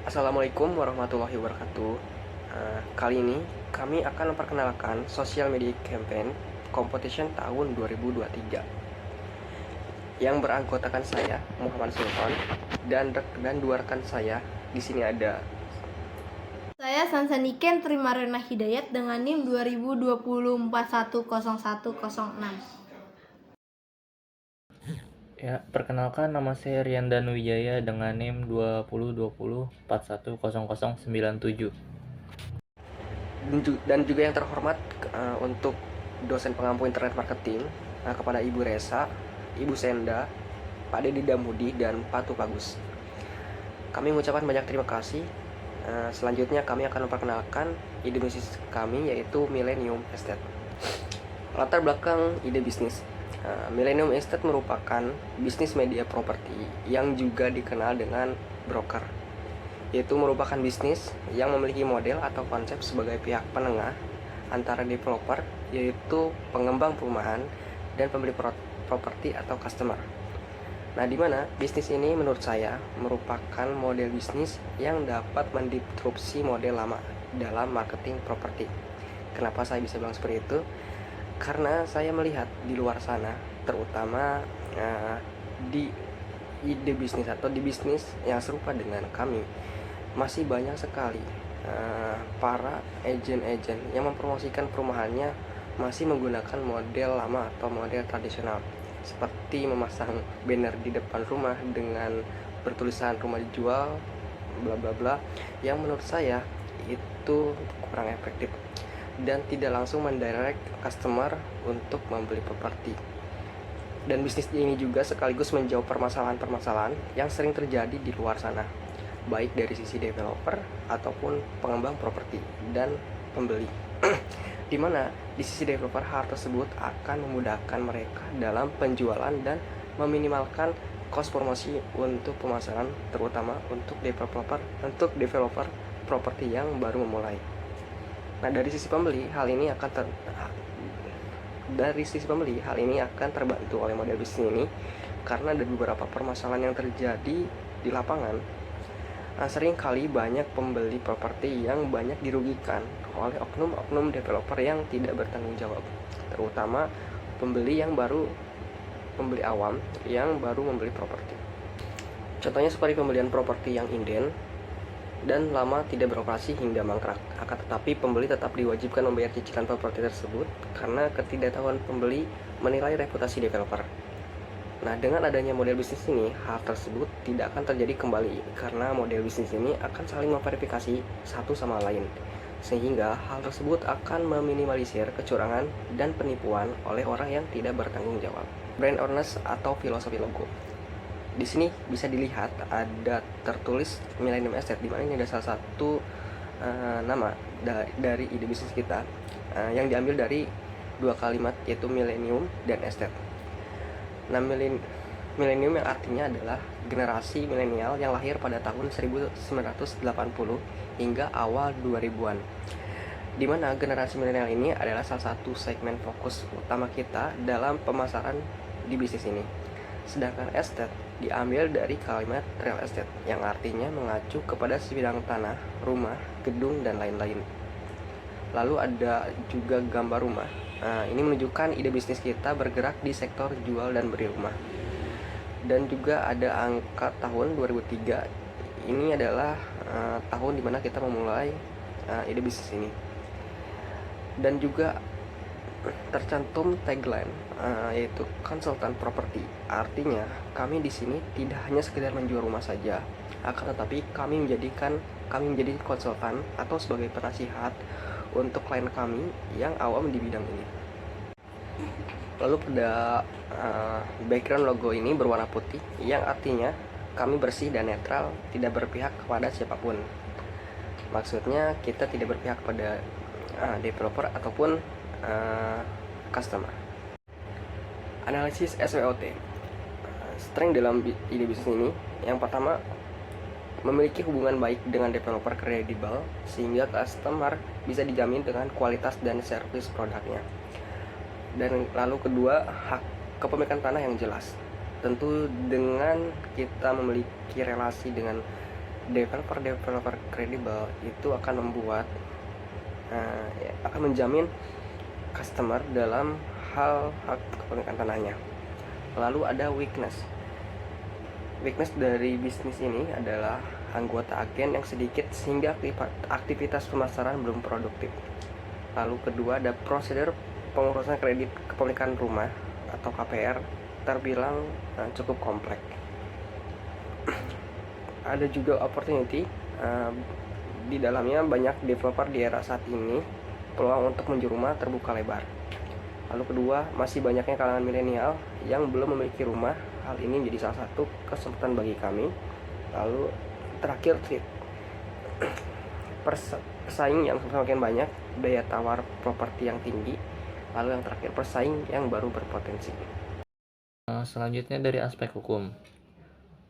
Assalamualaikum warahmatullahi wabarakatuh. Kali ini kami akan memperkenalkan Social Media Campaign Competition tahun 2023 yang beranggotakan saya Muhammad Sultan dan dua rekan saya. Di sini ada Saya Sansaniken Trimarena Hidayat dengan NIM 2020410106. Ya, perkenalkan nama saya Rian Wijaya dengan NIM 2020410097. dan juga yang terhormat untuk dosen pengampu internet marketing kepada Ibu Resa, Ibu Senda, Pak Dedi Damudi, dan Pak Tupagus. Kami mengucapkan banyak terima kasih. Selanjutnya kami akan memperkenalkan ide bisnis kami, yaitu Millennium Estate. Latar belakang ide bisnis, Millennium Estate merupakan bisnis media properti yang juga dikenal dengan broker, yaitu merupakan bisnis yang memiliki model atau konsep sebagai pihak penengah antara developer, yaitu pengembang perumahan, dan pembeli properti atau customer. Nah, di mana bisnis ini menurut saya merupakan model bisnis yang dapat mendisrupsi model lama dalam marketing properti. Kenapa saya bisa bilang seperti itu? Karena saya melihat di luar sana, terutama di ide bisnis atau di bisnis yang serupa dengan kami, masih banyak sekali para agen-agen yang mempromosikan perumahannya masih menggunakan model lama atau model tradisional, seperti memasang banner di depan rumah dengan bertulisan rumah dijual bla bla bla, yang menurut saya itu kurang efektif dan tidak langsung mendirect customer untuk membeli properti. Dan bisnis ini juga sekaligus menjawab permasalahan-permasalahan yang sering terjadi di luar sana, baik dari sisi developer ataupun pengembang properti dan pembeli. Di mana di sisi developer, hal tersebut akan memudahkan mereka dalam penjualan dan meminimalkan cost promosi untuk pemasaran, terutama untuk developer properti yang baru memulai. Nah, dari sisi pembeli, hal ini akan terbantu oleh model bisnis ini karena ada beberapa permasalahan yang terjadi di lapangan. Sering kali banyak pembeli properti yang banyak dirugikan oleh oknum-oknum developer yang tidak bertanggung jawab, terutama pembeli awam yang baru membeli properti. Contohnya seperti pembelian properti yang inden dan lama tidak beroperasi hingga mangkrak. Akan tetapi pembeli tetap diwajibkan membayar cicilan properti tersebut karena ketidaktahuan pembeli menilai reputasi developer. Nah, dengan adanya model bisnis ini, hal tersebut tidak akan terjadi kembali karena model bisnis ini akan saling memverifikasi satu sama lain, sehingga hal tersebut akan meminimalisir kecurangan dan penipuan oleh orang yang tidak bertanggung jawab. Brand awareness atau filosofi logo. Di sini bisa dilihat ada tertulis Millennium Estate, di mana ini ada salah satu nama dari ide bisnis kita yang diambil dari dua kalimat, yaitu Millennium dan Estate. Nah, Millennium yang artinya adalah generasi milenial yang lahir pada tahun 1980 hingga awal 2000-an. Di mana generasi milenial ini adalah salah satu segmen fokus utama kita dalam pemasaran di bisnis ini. Sedangkan estate diambil dari kalimat real estate yang artinya mengacu kepada sebidang tanah, rumah, gedung, dan lain-lain. Lalu ada juga gambar rumah. Ini menunjukkan ide bisnis kita bergerak di sektor jual dan beli rumah. Dan juga ada angka tahun 2003. Ini adalah tahun dimana kita memulai ide bisnis ini. Dan juga tercantum tagline, yaitu konsultan properti. Artinya kami di sini tidak hanya sekedar menjual rumah saja, akan tetapi kami menjadi konsultan atau sebagai penasihat untuk klien kami yang awam di bidang ini. Lalu pada background logo ini berwarna putih, yang artinya kami bersih dan netral, tidak berpihak kepada siapapun. Maksudnya kita tidak berpihak pada developer ataupun customer. Analisis SWOT. Strength dalam ide bisnis ini, yang pertama, memiliki hubungan baik dengan developer kredibel sehingga customer bisa dijamin dengan kualitas dan servis produknya. Dan lalu kedua, hak kepemilikan tanah yang jelas. Tentu dengan kita memiliki relasi dengan developer kredibel itu akan akan menjamin customer dalam hal hak kepemilikan tanahnya. Lalu ada weakness dari bisnis ini adalah anggota agen yang sedikit sehingga aktivitas pemasaran belum produktif. Lalu kedua ada prosedur pengurusan kredit kepemilikan rumah atau KPR terbilang cukup kompleks. Ada juga opportunity, di dalamnya banyak developer di era saat ini, peluang untuk menjual rumah terbuka lebar. Lalu kedua, masih banyaknya kalangan milenial yang belum memiliki rumah. Hal ini menjadi salah satu kesempatan bagi kami. Lalu terakhir, pesaing yang semakin banyak, daya tawar properti yang tinggi. Lalu yang terakhir, pesaing yang baru berpotensi. Selanjutnya dari aspek hukum.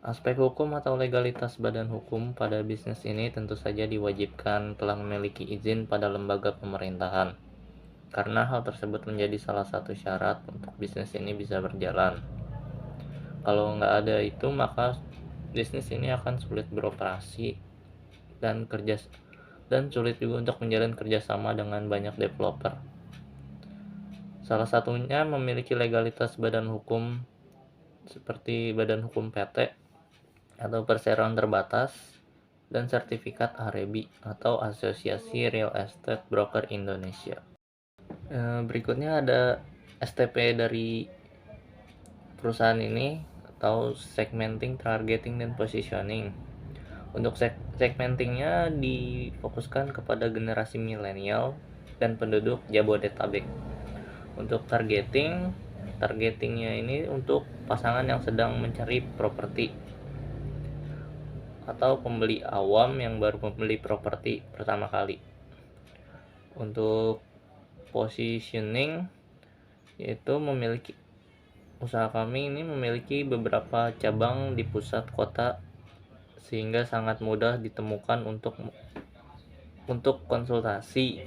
Aspek hukum atau legalitas badan hukum pada bisnis ini tentu saja diwajibkan telah memiliki izin pada lembaga pemerintahan, karena hal tersebut menjadi salah satu syarat untuk bisnis ini bisa berjalan. Kalau nggak ada itu, maka bisnis ini akan sulit beroperasi dan sulit juga untuk menjalin kerjasama dengan banyak developer. Salah satunya memiliki legalitas badan hukum seperti Badan Hukum PT atau perseroan terbatas dan sertifikat AREBI atau Asosiasi Real Estate Broker Indonesia. Berikutnya ada STP dari perusahaan ini atau segmenting, targeting, dan positioning. Untuk segmentingnya difokuskan kepada generasi milenial dan penduduk Jabodetabek. Untuk targetingnya ini untuk pasangan yang sedang mencari properti atau pembeli awam yang baru membeli properti pertama kali. Untuk positioning, yaitu usaha kami ini memiliki beberapa cabang di pusat kota sehingga sangat mudah ditemukan untuk konsultasi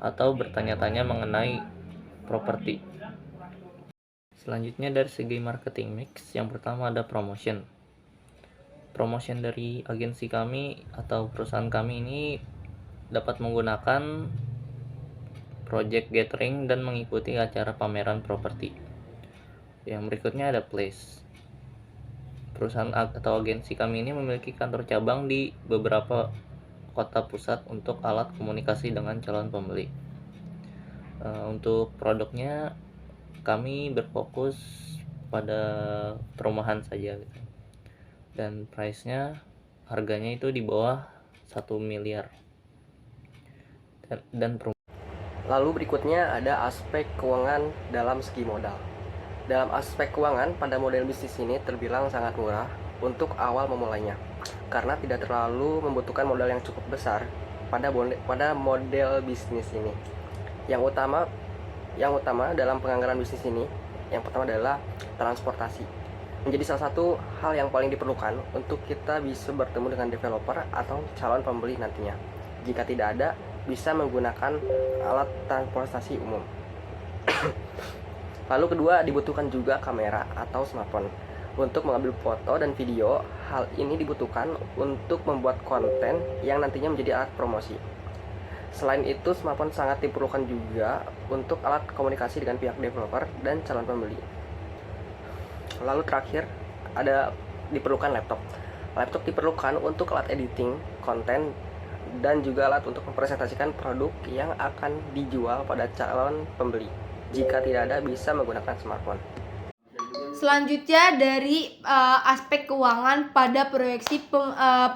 atau bertanya-tanya mengenai properti. Selanjutnya dari segi marketing mix, yang pertama ada promotion dari agensi kami atau perusahaan kami ini dapat menggunakan project gathering dan mengikuti acara pameran properti. Yang berikutnya ada place. Perusahaan atau agensi kami ini memiliki kantor cabang di beberapa kota pusat untuk alat komunikasi dengan calon pembeli. Untuk produknya kami berfokus pada perumahan saja gitu. Dan price-nya, harganya itu di bawah 1 miliar. Lalu berikutnya ada aspek keuangan dalam segi modal. Dalam aspek keuangan, pada model bisnis ini terbilang sangat murah untuk awal memulainya, karena tidak terlalu membutuhkan modal yang cukup besar pada model bisnis ini. Yang utama dalam penganggaran bisnis ini, yang pertama adalah transportasi. Menjadi salah satu hal yang paling diperlukan untuk kita bisa bertemu dengan developer atau calon pembeli nantinya. Jika tidak ada, bisa menggunakan alat transportasi umum. Lalu kedua, dibutuhkan juga kamera atau smartphone untuk mengambil foto dan video. Hal ini dibutuhkan untuk membuat konten yang nantinya menjadi alat promosi. Selain itu, smartphone sangat diperlukan juga untuk alat komunikasi dengan pihak developer dan calon pembeli. Lalu terakhir, diperlukan laptop. Laptop diperlukan untuk alat editing konten dan juga alat untuk mempresentasikan produk yang akan dijual pada calon pembeli. Jika tidak ada, bisa menggunakan smartphone. Selanjutnya dari aspek keuangan pada proyeksi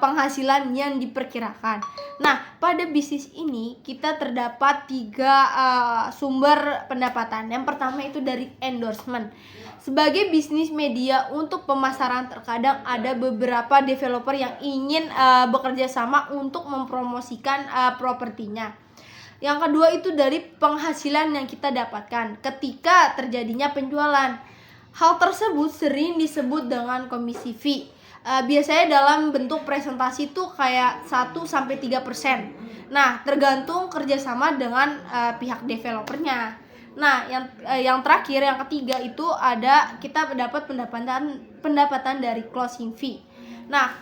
penghasilan yang diperkirakan. Nah, pada bisnis ini kita terdapat 3 sumber pendapatan. Yang pertama itu dari endorsement. Sebagai bisnis media untuk pemasaran, terkadang ada beberapa developer yang ingin bekerja sama untuk mempromosikan propertinya. Yang kedua itu dari penghasilan yang kita dapatkan ketika terjadinya penjualan. Hal tersebut sering disebut dengan komisi fee. Biasanya dalam bentuk presentasi itu kayak 1-3%. Nah, tergantung kerjasama dengan pihak developernya. Nah, yang terakhir, yang ketiga itu ada kita dapat pendapatan dari closing fee. Nah,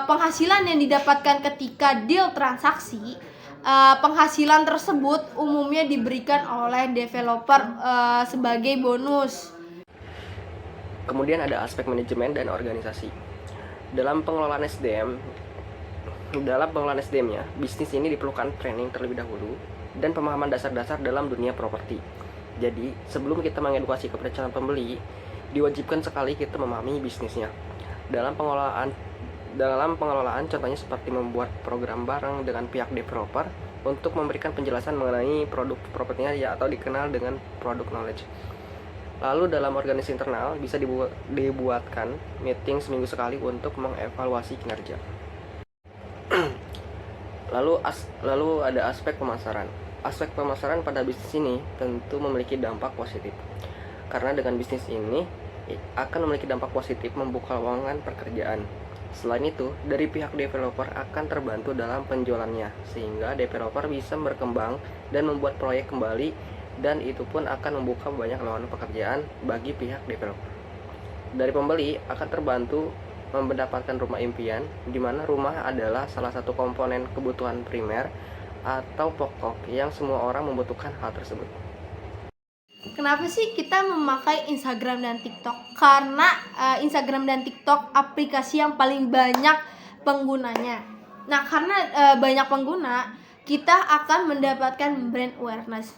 penghasilan yang didapatkan ketika deal transaksi, penghasilan tersebut umumnya diberikan oleh developer sebagai bonus. Kemudian ada aspek manajemen dan organisasi. Dalam pengelolaan SDM-nya, bisnis ini diperlukan training terlebih dahulu dan pemahaman dasar-dasar dalam dunia properti. Jadi, sebelum kita mengedukasi kepada calon pembeli, diwajibkan sekali kita memahami bisnisnya. Dalam pengelolaan contohnya seperti membuat program bareng dengan pihak developer untuk memberikan penjelasan mengenai produk propertinya atau dikenal dengan product knowledge. Lalu dalam organisasi internal bisa dibuatkan meeting seminggu sekali untuk mengevaluasi kinerja. Lalu ada aspek pemasaran. Aspek pemasaran pada bisnis ini tentu memiliki dampak positif. Karena dengan bisnis ini akan memiliki dampak positif membuka lowongan pekerjaan. Selain itu, dari pihak developer akan terbantu dalam penjualannya, sehingga developer bisa berkembang dan membuat proyek kembali, dan itu pun akan membuka banyak lowongan pekerjaan bagi pihak developer. Dari pembeli akan terbantu mendapatkan rumah impian, di mana rumah adalah salah satu komponen kebutuhan primer atau pokok yang semua orang membutuhkan hal tersebut. Kenapa sih kita memakai Instagram dan TikTok? Karena Instagram dan TikTok aplikasi yang paling banyak penggunanya. Nah, karena banyak pengguna, kita akan mendapatkan brand awareness.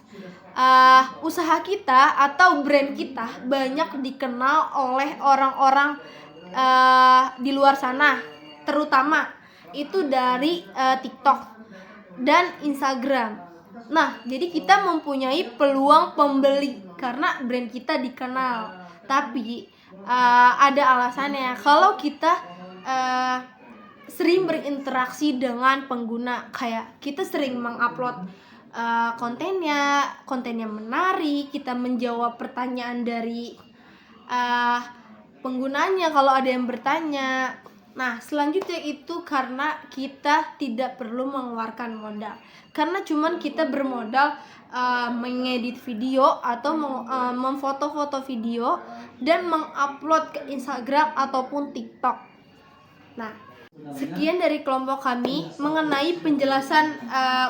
Usaha kita atau brand kita banyak dikenal oleh orang-orang di luar sana, terutama itu dari TikTok dan Instagram. Nah, jadi kita mempunyai peluang pembeli karena brand kita dikenal. Tapi ada alasannya. Kalau kita sering berinteraksi dengan pengguna, kayak kita sering mengupload kontennya menarik, kita menjawab pertanyaan dari penggunanya kalau ada yang bertanya. Nah, selanjutnya itu karena kita tidak perlu mengeluarkan modal. Karena cuman kita bermodal mengedit video atau memfoto-foto video dan mengupload ke Instagram ataupun TikTok. Nah, sekian dari kelompok kami mengenai penjelasan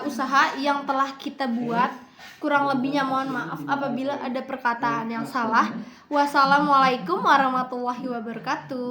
usaha yang telah kita buat. Kurang lebihnya mohon maaf apabila ada perkataan yang salah. Wassalamualaikum warahmatullahi wabarakatuh.